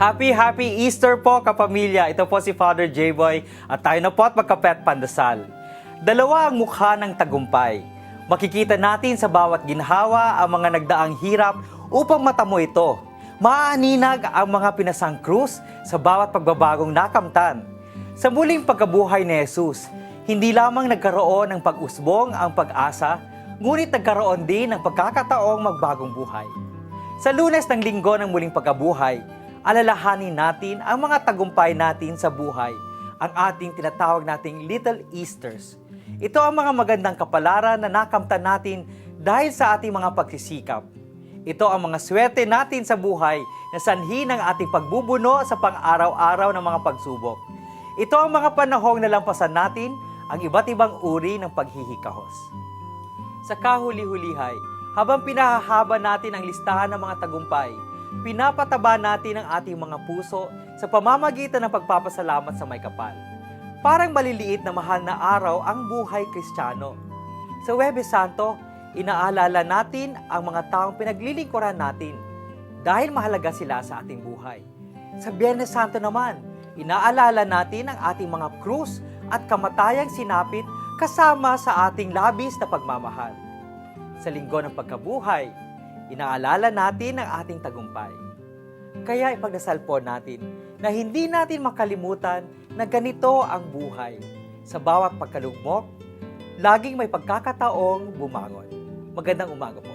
Happy Easter po kapamilya! Ito po si Father J-Boy at tayo na po at magkapet pandasal. Dalawa ang mukha ng tagumpay. Makikita natin sa bawat ginhawa ang mga nagdaang hirap upang matamo ito. Maaninag ang mga pinasang krus sa bawat pagbabagong nakamtan. Sa muling pagkabuhay ni Jesus, hindi lamang nagkaroon ng pag-usbong ang pag-asa, ngunit nagkaroon din ng pagkakataong magbagong buhay. Sa Lunes ng Linggo ng muling pagkabuhay, alalahanin natin ang mga tagumpay natin sa buhay, ang ating tinatawag nating Little Easters. Ito ang mga magandang kapalaran na nakamtan natin dahil sa ating mga pagsisikap. Ito ang mga swerte natin sa buhay na sanhi ng ating pagbubuno sa pang-araw-araw ng mga pagsubok. Ito ang mga panahong nalampasan natin ang iba't ibang uri ng paghihikahos. Sa kahuli-hulihay, habang pinahahaba natin ang listahan ng mga tagumpay, pinapataba natin ang ating mga puso sa pamamagitan ng pagpapasalamat sa may kapal. Parang maliliit na mahal na araw ang buhay Kristiyano. Sa Huwebes Santo, inaalala natin ang mga taong pinaglilingkuran natin dahil mahalaga sila sa ating buhay. Sa Biyernes Santo naman, inaalala natin ang ating mga krus at kamatayang sinapit kasama sa ating labis na pagmamahal. Sa Linggo ng Pagkabuhay, inaalala natin ang ating tagumpay. Kaya ipagdasal po natin na hindi natin makalimutan na ganito ang buhay. Sa bawat pagkalugmok, laging may pagkakataong bumangon. Magandang umaga po.